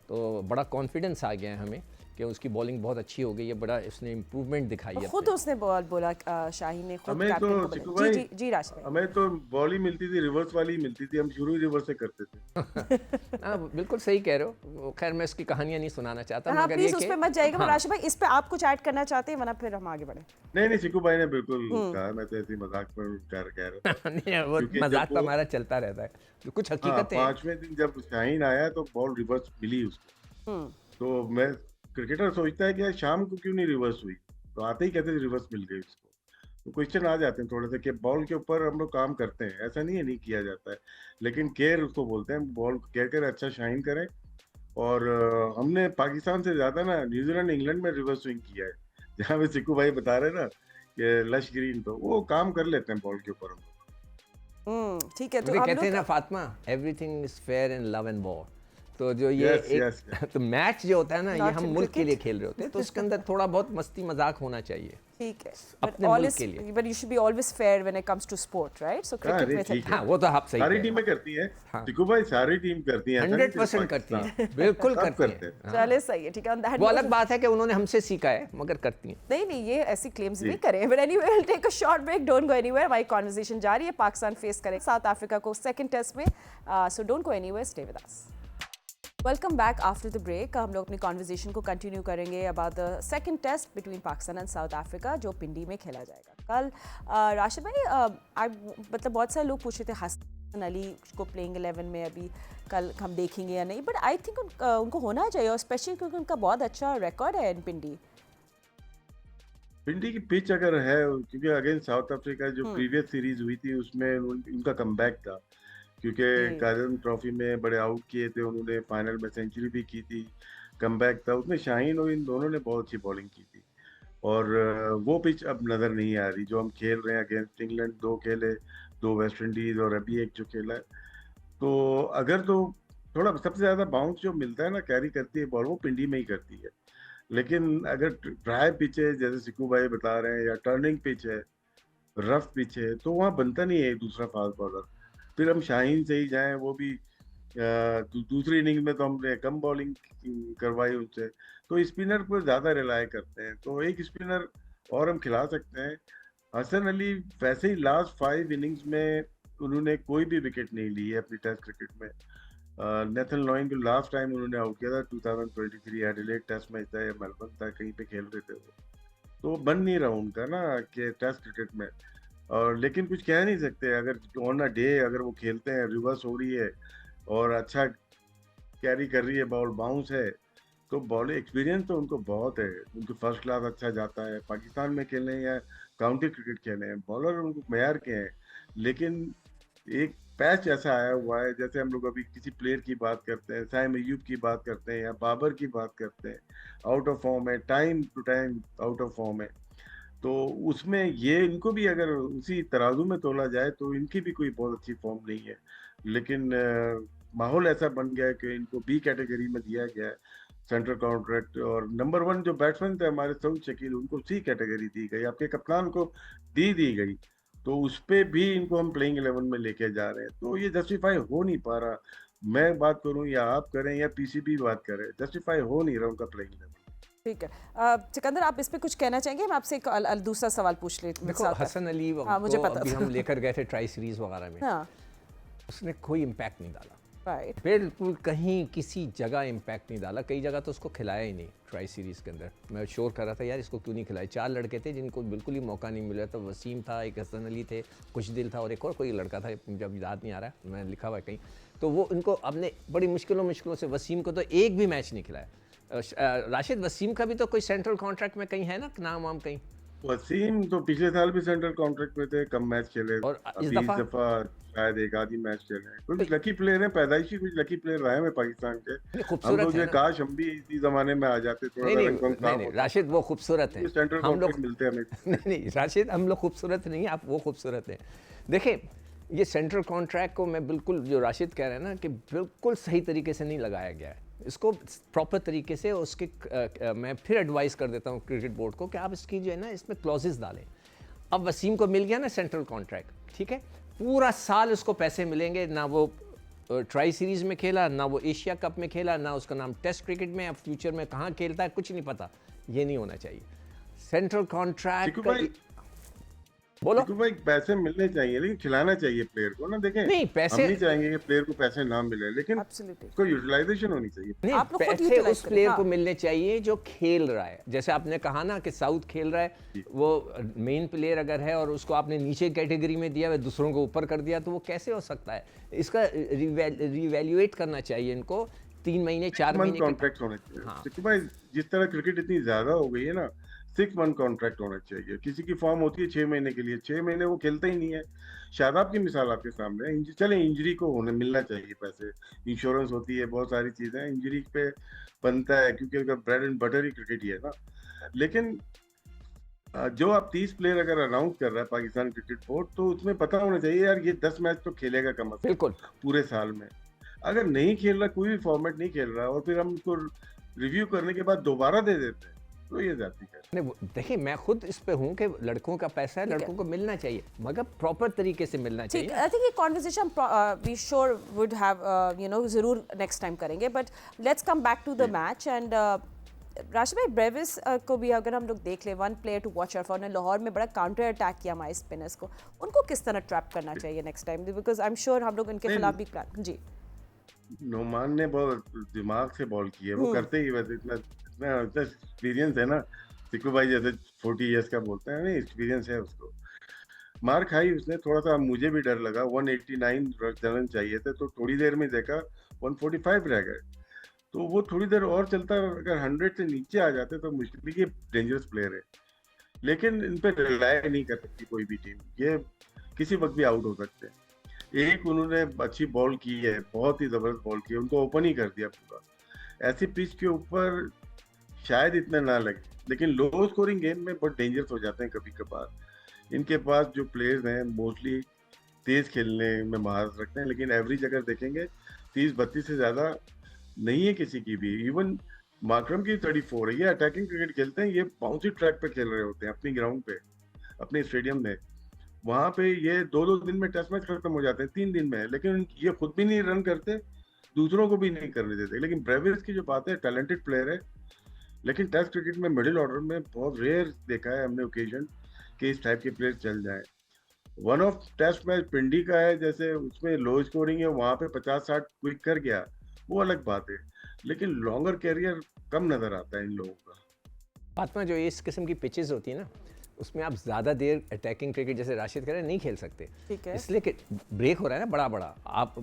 तो बड़ा कॉन्फिडेंस आ गया है हमें कि उसकी बॉलिंग बहुत अच्छी हो गई है, बड़ा उसने इम्प्रूवमेंट दिखाई है। खुद उसने बोला शाहीन ने खुद हमें कैप्टन तो को चिकू बोला। भाई, जी जी राशिद भाई। हमें तो बॉल ही मिलती थी, रिवर्स वाली ही मिलती थी, हम शुरू ही रिवर्स से करते थे। हाँ बिल्कुल सही कह रहे हो। खैर मैं उसकी कहानियाँ नहीं सुनाना चाहता, हाँ मगर प्लीज ये उस कि पे मत जाइएगा। हाँ, राशिद भाई इस पे आप कुछ ऐड करना चाहते हैं, वरना फिर हम आगे बढ़े। नहीं चिकू भाई ने बिल्कुल कहा, मैं तो ऐसे ही मजाक में कह रहा था। नहीं वो क्योंकि मजाक जब तो वो हमारा चलता रहता है, जो कुछ हाँ हकीकतें हैं। 5वें दिन जब शाहीन आया तो बॉल रिवर्स मिली उसको, तो मैं, क्रिकेटर सोचता है कि यार शाम को क्यों नहीं रिवर्स हुई, तो आते ही कहते थे रिवर्स मिल गई उसको। तो क्वेश्चन आ जाते हैं थोड़े से कि बॉल के ऊपर हम लोग काम करते हैं, ऐसा नहीं है नहीं किया जाता है, लेकिन केयर उसको बोलते हैं, बॉल केयर कर अच्छा शाइन करें। और हमने पाकिस्तान से ज्यादा ना न्यूजीलैंड इंग्लैंड में रिवर्स स्विंग किया है, जहाँ पे सिक्कू भाई बता रहे हैं ना कि लश ग्रीन, तो वो काम कर लेते हैं बॉल के ऊपर हम लोग। ठीक है, तो वे हम कहते हैं ना लोग Fatima, everything is fair in love and war. तो जो ये Yes, एक yes, yes. तो मैच जो होता है ना, ये Not हम in मुल्क के cricket. लिए खेल रहे होते हैं, तो उसके अंदर थोड़ा बहुत मस्ती मजाक होना चाहिए। ठीक है, अपने मुल्क के लिए। but you should be always fair when it comes to sport, right? So cricket अरे में ठीक है। हाँ वो तो आप सही सारी कह रहे टीमें करती हैं, हाँ। सिक्कू भाई सारी टीम करती हैं, ऐसा नहीं सिर्फ 100% करती पाकिस्तान। हैं, बिल्कुल सब करती करते हैं। हैं। हाँ। चले सही है, ठीक है। On that वो note- अलग बात है कि उन्होंने हमसे सीखा है, मगर करती हैं। नहीं नहीं, ये ऐसी क्लेम्स जी। भी करें। But anyway will take a short break, don't go anywhere. हमारी कॉन्वर्सेशन जारी है। पाकिस्तान फेस करें साउथ अफ्रीका को सेकंड टेस्ट में, so don't go anywhere, stay with us. Welcome back after the break. हम लोग अपनी कॉन्वर्सेशन को कंटिन्यू करेंगे about the second test between Pakistan and South Africa, जो पिंडी में खेला जाएगा कल। राशिद भाई, मतलब बहुत सारे लोग पूछ रहे थे हसन अली को प्लेइंग 11 में अभी कल हम देखेंगे या नहीं, बट आई थिंक उनको होना चाहिए, और स्पेशली क्योंकि उनका बहुत अच्छा रिकॉर्ड है इन पिंडी। पिंडी की पिच अगर है, क्योंकि अगेंस्ट साउथ अफ्रीका जो प्रीवियस सीरीज हुई थी उसमें उनका कमबैक था, क्योंकि काजम ट्रॉफी में बड़े आउट किए थे उन्होंने, फाइनल में सेंचुरी भी की थी, कमबैक था उसमें। शाहीन और इन दोनों ने बहुत अच्छी बॉलिंग की थी, और वो पिच अब नजर नहीं आ रही जो हम खेल रहे हैं। अगेंस्ट इंग्लैंड 2 खेले, 2 वेस्ट इंडीज और अभी एक जो खेला है, तो अगर तो थोड़ा सबसे ज्यादा बाउंस जो मिलता है ना, कैरी करती है बॉल, वो पिंडी में ही करती है। लेकिन अगर ड्राई पिच है जैसे सिक्कू भाई बता रहे हैं, या टर्निंग पिच है, रफ पिच है, तो वहाँ बनता नहीं है दूसरा फास्ट बॉलर। फिर हम शाहीन से ही जाएं, वो भी दूसरी इनिंग में तो हमने कम बॉलिंग करवाई उनसे, तो स्पिनर पर ज्यादा रिलाय करते हैं। तो एक स्पिनर और हम खिला सकते हैं। हसन अली वैसे ही लास्ट 5 इनिंग्स में उन्होंने कोई भी विकेट नहीं ली है अपनी टेस्ट क्रिकेट में। नेथन लॉइन को लास्ट टाइम उन्होंने आउट किया था 2023 एडिलेड टेस्ट मैच था या मेलबर्न था, कहीं पे खेल रहे थे वो, तो बन नहीं रहा उनका ना कि टेस्ट क्रिकेट में। और लेकिन कुछ कह नहीं सकते, अगर ऑन अ डे अगर वो खेलते हैं, रिवर्स हो रही है और अच्छा कैरी कर रही है बॉल, बाउंस है, तो बॉल एक्सपीरियंस तो उनको बहुत है, उनको फर्स्ट क्लास अच्छा जाता है। पाकिस्तान में खेले या काउंटी क्रिकेट खेले हैं, बॉलर उनको मयार के हैं। लेकिन एक पैच ऐसा आया हुआ है, जैसे हम लोग अभी किसी प्लेयर की बात करते हैं, साइम अय्यूब की बात करते हैं या बाबर की बात करते हैं, आउट ऑफ फॉर्म है, time to time out of form है, तो उसमें ये इनको भी अगर उसी तराजू में तोला जाए तो इनकी भी कोई बहुत अच्छी फॉर्म नहीं है। लेकिन माहौल ऐसा बन गया है कि इनको बी कैटेगरी में दिया गया है सेंट्रल कॉन्ट्रैक्ट, और नंबर 1 जो बैट्समैन थे हमारे सऊद शकील, उनको सी कैटेगरी दी गई, आपके कप्तान को दी गई, तो उस पे भी इनको हम प्लेइंग 11 में लेके जा रहे हैं। तो ये जस्टिफाई हो नहीं पा रहा, मैं बात करूं या आप करें या पीसीबी बात करें, जस्टिफाई हो नहीं रहा उनका प्लेइंग 11। ठीक है, सिकंदर आप इस पे कुछ कहना चाहेंगे? मैं आपसे एक दूसरा सवाल पूछ लेती हूँ। देखो हसन अली हाँ, मुझे को पता अभी था। हम लेकर गए थे ट्राई सीरीज वगैरह में, हाँ, उसने कोई इम्पैक्ट नहीं डाला। राइट। बिल्कुल कहीं किसी जगह इम्पैक्ट नहीं डाला, कई जगह तो उसको खिलाया ही नहीं। ट्राई सीरीज़ के अंदर मैं शोर कर रहा था यार इसको क्यों नहीं खिलाया। 4 लड़के थे जिनको बिल्कुल ही मौका नहीं मिला। तो वसीम था, एक हसन अली थे, कुछ दिल था और एक और कोई लड़का था, मुझे अब याद नहीं आ रहा, मैं लिखा हुआ है कहीं। तो वो इनको अपने बड़ी मुश्किलों से वसीम को तो एक भी मैच नहीं खिलाया। राशिद, वसीम का भी तो कोई सेंट्रल कॉन्ट्रैक्ट में कहीं है ना नाम वाम कहीं? वसीम तो पिछले साल भी सेंट्रल कॉन्ट्रैक्ट में थे, कम मैच खेले। और इस अभी दफ़ा दफा शायद एक आधी मैच खेले हैं। कुछ लकी प्लेयर हैं, पैदाइशी कुछ लकी प्लेयर रहे हैं पाकिस्तान के। हम खूबसूरत लोग है जो ना। काश हम भी इसी जमाने में आ जाते, थोड़ा नहीं सा नहीं रंग नहीं नहीं राशिद, वो खूबसूरत है। सेंट्रल हम लोग कॉन्ट्रैक्ट मिलते हैं हमें। नहीं नहीं राशिद, हम लोग खूबसूरत नहीं, आप वो खूबसूरत हैं। देखिए ये सेंट्रल कॉन्ट्रैक्ट को मैं बिल्कुल, जो राशिद कह रहे हैं ना, कि बिल्कुल सही तरीके से नहीं लगाया गया है। इसको प्रॉपर तरीके से उसके मैं फिर एडवाइस कर देता हूँ क्रिकेट बोर्ड को कि आप इसकी जो है ना इसमें क्लॉजेस डालें। अब वसीम को मिल गया ना सेंट्रल कॉन्ट्रैक्ट, ठीक है, पूरा साल उसको पैसे मिलेंगे। ना वो ट्राई सीरीज़ में खेला, ना वो एशिया कप में खेला, ना उसका नाम टेस्ट क्रिकेट में, अब फ्यूचर में कहाँ खेलता है कुछ नहीं पता। ये नहीं होना चाहिए सेंट्रल कॉन्ट्रैक्ट। बोलो। देखो भाई, पैसे मिलने चाहिए लेकिन खिलाना चाहिए प्लेयर को ना। देखें, नहीं पैसे, हम नहीं चाहेंगे कि प्लेयर को पैसे ना मिले, लेकिन एब्सोल्युटली उसको यूटिलाइजेशन होनी चाहिए। नहीं आप लोग खुद पैसे utilize उस करें, प्लेयर हाँ। को मिलने चाहिए जो खेल रहा है। जैसे आपने कहा ना कि साउथ खेल रहा है, वो मेन प्लेयर अगर है और उसको आपने नीचे कैटेगरी में दिया, वह दूसरों को ऊपर कर दिया, तो वो कैसे हो सकता है? इसका रिवैल्यूएट करना चाहिए इनको। 3 महीने 4 महीने कॉन्ट्रैक्ट होना चाहिए। हाँ। देखो भाई, जिस तरह क्रिकेट इतनी ज्यादा हो गई है ना, 6 मंथ कॉन्ट्रैक्ट होना चाहिए। किसी की फॉर्म होती है 6 महीने के लिए, 6 महीने वो खेलता ही नहीं है। शादाब की मिसाल आपके सामने है। चले इंजरी को होने मिलना चाहिए पैसे, इंश्योरेंस होती है, बहुत सारी चीजें इंजरी पे बनता है, क्योंकि अगर ब्रेड एंड बटर ही क्रिकेट ही है ना। लेकिन जो आप 30 प्लेयर अगर अनाउंस कर रहा है पाकिस्तान क्रिकेट बोर्ड, तो उसमें पता होना चाहिए यार ये 10 मैच तो खेलेगा कम से कम बिल्कुल पूरे साल में। अगर नहीं खेल रहा, कोई भी फॉर्मेट नहीं खेल रहा, और फिर हम उसको रिव्यू करने के बाद दोबारा दे देते हैं, तो ये जाती है। देखिए मैं खुद इस पे हूँ कि लड़कों का पैसा है, ठीक है। लड़कों को मिलना चाहिए, मगर प्रॉपर तरीके से मिलना ठीक, चाहिए। आई थिंक ये conversation we sure would have you know ज़रूर नेक्स्ट टाइम करेंगे, but let's come back to the match. And Rashid भाई, ब्रेविस को भी अगर हम लोग देख ले, one player to watch out for ने लाहौर में बड़ा काउंटर अटैक किया हमारे स्पिनर्स को। उनको किस तरह ट्रैप करना चाहिए next time, because I am sure हम लोग इनके खिलाफ भी प्लान। जी, नोमान ने बहुत दिमाग से बॉल की है, वो करते ही वैसे इतना इतना एक्सपीरियंस है ना। सिक्कू भाई जैसे 40 इयर्स का बोलते हैं, नहीं एक्सपीरियंस है उसको। मार खाई उसने, थोड़ा सा मुझे भी डर लगा। 189 रन चाहिए थे, तो थोड़ी देर में देखा 145 रह गए। तो वो थोड़ी देर और चलता, अगर 100 से नीचे आ जाते तो मुश्किल। ये डेंजरस प्लेयर है, लेकिन इन पे रिलाय नहीं कर सकती कोई भी टीम। ये किसी वक्त भी आउट हो सकते हैं। एक उन्होंने अच्छी बॉल की है, बहुत ही जबरदस्त बॉल की है, उनको ओपन ही कर दिया पूरा। ऐसी पिच के ऊपर शायद इतना ना लगे, लेकिन लो स्कोरिंग गेम में बहुत डेंजरस हो जाते हैं कभी कभार। इनके पास जो प्लेयर्स हैं मोस्टली तेज खेलने में महारत रखते हैं, लेकिन एवरेज अगर देखेंगे 30-32 से ज्यादा नहीं है किसी की भी। इवन माकरम की 34 है। ये अटैकिंग क्रिकेट खेलते हैं, ये बाउंसी ट्रैक पे खेल रहे होते हैं अपनी ग्राउंड पे, अपने स्टेडियम में। वहां पे ये 2-2 दिन में टेस्ट मैच खत्म हो जाते हैं, 3 दिन में, लेकिन ये खुद भी नहीं रन करते, दूसरों को भी नहीं करने देते। लेकिन ब्रेविस की जो बात है, टैलेंटेड प्लेयर है, लेकिन टेस्ट क्रिकेट में मिडिल ऑर्डर में बहुत रेयर देखा है हमने ओकेजन कि इस टाइप के प्लेयर चल जाए। वन ऑफ टेस्ट मैच पिंडी का है, जैसे उसमें लो स्कोरिंग है, वहां पे 50-60 क्विक कर गया, वो अलग बात है, लेकिन लॉन्गर कैरियर कम नजर आता है इन लोगों का। फातिमा, जो इस किस्म की पिचेस होती है ना, उसमें आप ज़्यादा देर अटैकिंग क्रिकेट जैसे राशिद कह रहे हैं नहीं खेल सकते। ठीक है। इसलिए कि ब्रेक हो रहा है ना बड़ा बड़ा। आप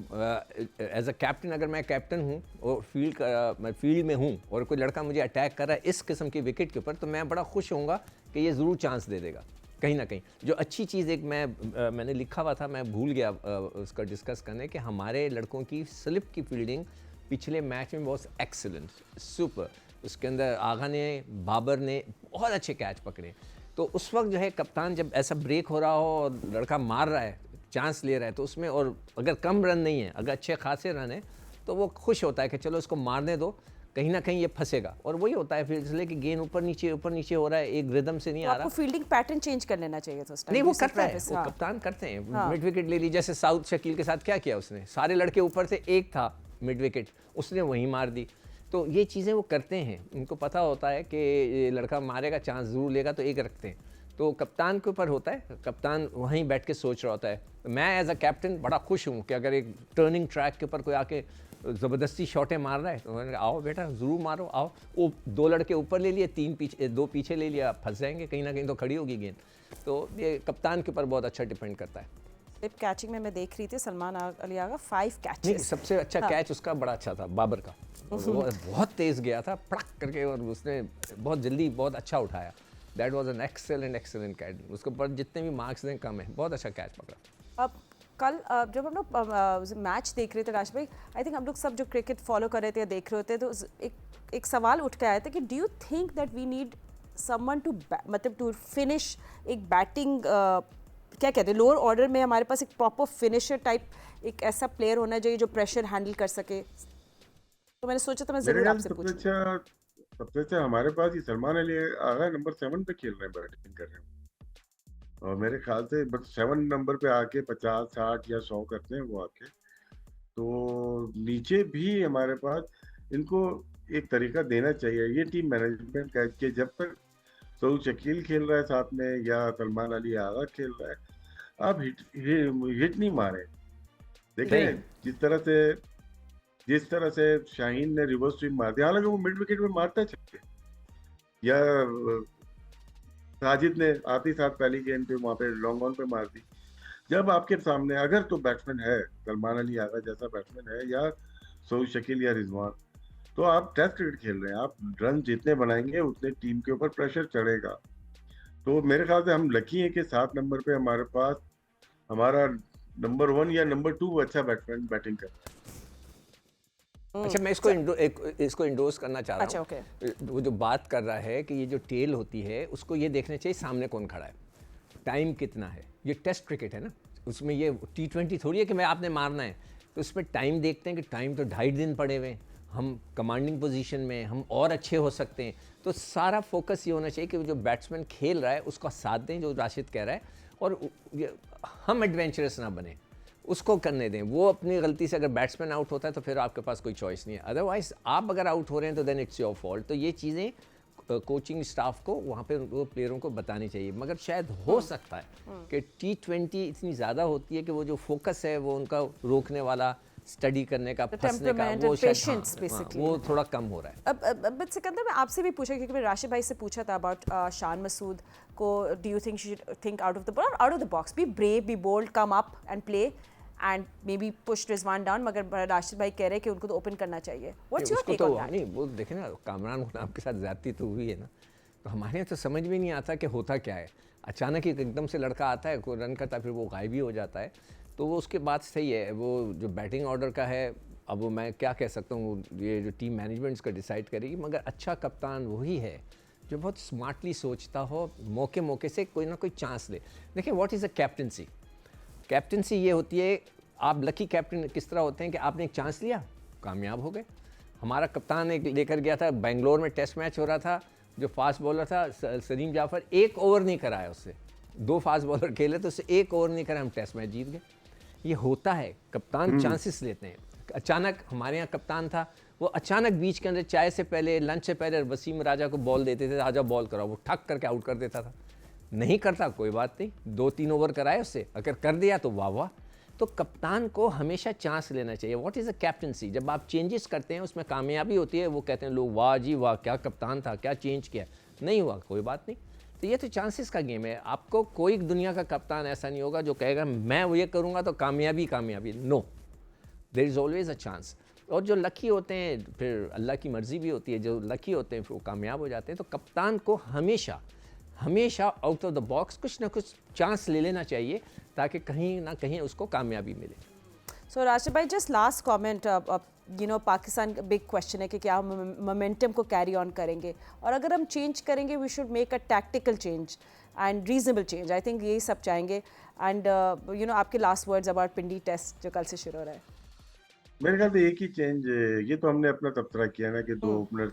एज अ कैप्टन, अगर मैं कैप्टन हूँ और मैं फील्ड में हूँ और कोई लड़का मुझे अटैक कर रहा है इस किस्म की विकेट के ऊपर, तो मैं बड़ा खुश होऊंगा कि ये ज़रूर चांस दे देगा कहीं ना कहीं। जो अच्छी चीज़ एक मैंने लिखा हुआ था, मैं भूल गया उसका डिस्कस करने, कि हमारे लड़कों की स्लिप की फील्डिंग पिछले मैच में बहुत एक्सीलेंट, सुपर। उसके अंदर आगा ने, बाबर ने बहुत अच्छे कैच पकड़े। तो उस वक्त जो है कप्तान, जब ऐसा ब्रेक हो रहा हो और लड़का मार रहा है, चांस ले रहा है, तो उसमें, और अगर कम रन नहीं है, अगर अच्छे खासे रन है, तो वो खुश होता है कि चलो इसको मारने दो, कहीं ना कहीं ये फंसेगा। और वही होता है फिर, इसलिए कि गेंद ऊपर नीचे हो रहा है, एक रिदम से नहीं आ रहा। आपको फील्डिंग पैटर्न चेंज कर लेना चाहिए था। नहीं, वो करता है, वो कप्तान करते हैं। मिड विकेट ले ली, जैसे साउथ शकील के साथ क्या किया उसने, सारे लड़के ऊपर से, एक था मिड विकेट, उसने वहीं मार दी। तो ये चीज़ें वो करते हैं, उनको पता होता है कि ये लड़का मारेगा, चांस ज़रूर लेगा, तो एक रखते हैं। तो कप्तान के ऊपर होता है, कप्तान वहीं बैठ के सोच रहा होता है। मैं एज अ कैप्टन बड़ा खुश हूँ कि अगर एक टर्निंग ट्रैक के ऊपर कोई आके ज़बरदस्ती शॉटें मार रहा है तो मैंने कहा आओ बेटा ज़रूर मारो, आओ। वो 2 लड़के ऊपर ले लिए, 3 पीछे, 2 पीछे ले लिया, फंस जाएंगे कहीं ना कहीं तो खड़ी होगी गेंद। तो ये कप्तान के ऊपर बहुत अच्छा डिपेंड करता है। स्लिप कैचिंग में मैं देख रही थी सलमान अली आगा 5 नहीं, कैचेस। सबसे अच्छा कैच उसका बड़ा अच्छा था, बाबर का। वो बहुत तेज़ गया था पड़क करके, और उसने बहुत जल्दी बहुत अच्छा उठाया। That was an excellent catch. उसके ऊपर जितने भी मार्क्स दें कम है, बहुत अच्छा कैच पकड़ा। अब कल जब हम लोग मैच देख रहे थे राज भाई, आई थिंक हम लोग सब जो क्रिकेट फॉलो कर रहे थे या देख रहे होते तो एक सवाल उठ के आया था कि do you think that we need someone to मतलब टू फिनिश एक बैटिंग, क्या कहते हैं, लोअर ऑर्डर में हमारे पास एक प्रॉपर फिनिशर टाइप एक ऐसा प्लेयर होना चाहिए जो प्रेशर हैंडल कर सके। तो मैंने सोचा था मैं मेरे ज़रूर ख्याल आपसे सबसे पूछूं। अच्छा सबसे अच्छा हमारे पास ही सलमान अली आगा नंबर 7 पे खेल रहे हैं, बैटिंग कर रहे हैं। और मेरे ख्याल से बस 7 नंबर पे आके 50 60 या 100 करते हैं वो आके। तो नीचे भी हमारे पास इनको एक तरीका देना चाहिए, ये टीम मैनेजमेंट का, कि जब तक सऊद शकील खेल रहा है साथ में या सलमान अली आगा खेल रहा है, आप हिट नहीं मारे। नहीं, देखें जिस तरह से शाहीन ने रिवर्स स्विंग मार दिया, हालांकि वो मिड विकेट में मारता है छक्के, या साजिद ने आते ही साथ पहली गेंद पे वहां पे लॉन्ग ऑन पे मार दी। जब आपके सामने अगर तो बैट्समैन है, सलमान अली आगा जैसा बैट्समैन है, या सऊद शकील या रिजवान, तो आप टेस्ट क्रिकेट खेल रहे हैं, आप रन जितने बनाएंगे उतने टीम के ऊपर प्रेशर चढ़ेगा। तो मेरे ख्याल से हम लकी हैं कि 7 नंबर पे हमारे पास हमारा नंबर 1 या नंबर 2 अच्छा बैट्समैन बैटिंग कर रहा है। अच्छा मैं इसको इंडोर्स करना चाह रहा अच्छा, हूँ। ओके। वो जो बात कर रहा है कि ये जो टेल होती है उसको ये देखना चाहिए सामने कौन खड़ा है, टाइम कितना है। ये टेस्ट क्रिकेट है ना, उसमें ये T20 थोड़ी है कि मैं आपने मारना है। तो उसमें टाइम देखते हैं कि टाइम तो 2.5 दिन पड़े हुए हैं, हम कमांडिंग पोजीशन में, हम और अच्छे हो सकते हैं। तो सारा फोकस ये होना चाहिए कि जो बैट्समैन खेल रहा है उसका साथ दें, जो राशिद कह रहा है, और हम एडवेंचरस ना बने, उसको करने दें। वो अपनी गलती से अगर बैट्समैन आउट होता है तो फिर आपके पास कोई चॉइस नहीं है, अदरवाइज आप अगर आउट हो रहे हैं तो देन इट्स योर फॉल्ट। तो ये चीज़ें कोचिंग स्टाफ को वहाँ पे वो प्लेयरों को बतानी चाहिए। मगर शायद हो सकता है कि T20 इतनी ज़्यादा होती है कि वो जो फोकस है वो उनका रोकने वाला, स्टडी करने का, फंसने का, temperament वो and शायद patience basically। वो थोड़ा कम हो रहा है। अब सिकंदर मैं आपसे भी पूछा, क्योंकि मैं राशिद भाई से पूछा था अबाउट शान मसूद को, do you think she think out of the box, be brave, be bold, come up and play and may be push Rizwan down, मगर राशिद भाई कह रहे हैं कि उनको तो ओपन करना चाहिए। व्हाट्स योर उसको टेक तो ऑन दैट? नहीं, वो देखे ना कामरान गुलाम के साथ ज्यादती तो हुई है ना, तो हमारे यहाँ तो समझ में नहीं आता कि होता क्या है। अचानक ही एकदम से लड़का आता है, कोई रन करता है, फिर वो गायब ही हो जाता है। तो वो उसके बाद सही है, वो जो बैटिंग ऑर्डर का है, अब वो मैं क्या कह सकता हूँ, ये जो टीम मैनेजमेंट इसका डिसाइड करेगी। मगर अच्छा कप्तान वही है जो बहुत स्मार्टली सोचता हो, मौके मौके से कोई ना कोई चांस ले। देखिए what is a captaincy. Captaincy ये होती है, आप लकी कैप्टन किस तरह होते हैं कि आपने एक चांस लिया, कामयाब हो गए। हमारा कप्तान एक लेकर गया था, बेंगलोर में टेस्ट मैच हो रहा था, जो फास्ट बॉलर था सलीम जाफर, 1 ओवर नहीं कराया उससे। 2 फास्ट बॉलर खेले तो उससे 1 ओवर नहीं कराया, हम टेस्ट मैच जीत गए। ये होता है, कप्तान चांसेस लेते हैं। अचानक हमारे यहाँ कप्तान था, वो अचानक बीच के अंदर चाय से पहले, लंच से पहले वसीम राजा को बॉल देते थे, राजा बॉल कराओ, वो ठक करके आउट कर देता था। नहीं करता कोई बात नहीं, 2-3 ओवर कराए उससे, अगर कर दिया तो वाह वाह। तो कप्तान को हमेशा चांस लेना चाहिए। व्हाट इज़ अ कैप्टनसी, जब आप चेंजेस करते हैं उसमें कामयाबी होती है, वो कहते हैं लोग वाह जी वाह, क्या कप्तान था, क्या चेंज किया। नहीं हुआ कोई बात नहीं। तो ये तो चांसेस का गेम है। आपको कोई दुनिया का कप्तान ऐसा नहीं होगा जो कहेगा मैं वो ये करूँगा तो कामयाबी कामयाबी। No, there is always a chance. और जो लकी होते हैं, फिर अल्लाह की मर्ज़ी भी होती है, जो लकी होते हैं फिर वो कामयाब हो जाते हैं। तो कप्तान को हमेशा हमेशा आउट ऑफ द बॉक्स कुछ ना कुछ चांस ले लेना चाहिए, ताकि कहीं ना कहीं उसको कामयाबी मिले। सो राशिद भाई, just last comment, you know Pakistan का बिग क्वेश्चन है कि क्या हम मोमेंटम को कैरी ऑन करेंगे, और अगर हम चेंज करेंगे we should make a tactical change and reasonable change. I think यही सब चाहेंगे। एंड यू नो आपके last words about Pindi test जो कल से शुरू हो रहा है। मेरे ख्याल से एक ही चेंज, ये तो हमने अपना तबसरा किया ना कि 2 ओपनर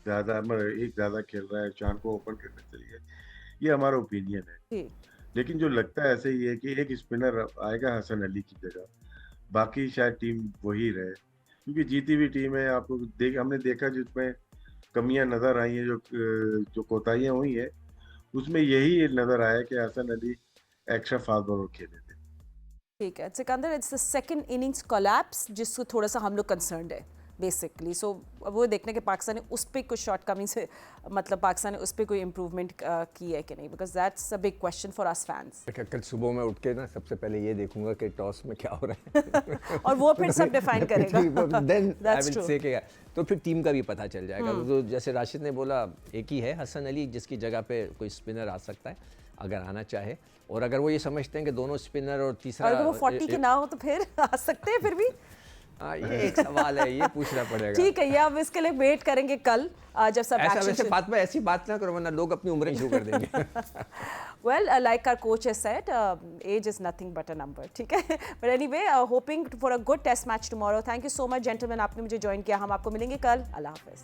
ज्यादा, मतलब एक ज्यादा खेल रहा है, शान को ओपन करने चाहिए, ये हमारा ओपिनियन है। जी, लेकिन जो लगता है ऐसे ही है कि एक स्पिनर आएगा हसन अली की जगह, बाकी शायद टीम वही रहे, क्योंकि जीती हुई टीम है। आपको हमने देखा जिसमें कमियां नजर आई हैं, जो कोताहियां हुई हैं, उसमें यही नजर आया कि Hasan Ali extra fast bowler खेले थे। ठीक है Sikandar, it's the second innings collapse जिसको थोड़ा सा हम लोग कंसर्न्ड है बेसिकली। सो वो देखने के पाकिस्तान ने उस पर कुछ शॉर्ट कमी से, मतलब पाकिस्तान ने उस पर कोई इम्प्रूवमेंट की है कि नहीं, because that's a big question for us fans. कल सुबह में उठ के ना सबसे पहले ये देखूंगा कि टॉस में क्या हो रहा है और वो फिर सब डिफाइन करेगा। Then I That's will true. से कि तो फिर टीम का भी पता चल जाएगा। तो जैसे राशिद ने बोला, एक ही है हसन अली जिसकी जगह पे कोई स्पिनर आ सकता है अगर आना चाहे, और अगर वो ये समझते हैं कि दोनों स्पिनर और तीसरा, अगर वो 40 के ना हो तो फिर आ सकते हैं फिर भी। ये एक सवाल है, ये पूछना पड़ेगा। ठीक है, ये अब इसके लिए वेट करेंगे कल जब सब ऐसा एक्शन। वैसे बात में ऐसी बात ना करो वरना लोग अपनी उम्रें शुरू कर देंगे। Well, like our coach has said, age is nothing but a number. ठीक है, but anyway, hoping for a good test match tomorrow. Thank you so much, gentlemen. आपने मुझे ज्वाइन किया, हम आपको मिलेंगे कल। अल्लाह हाफिज़।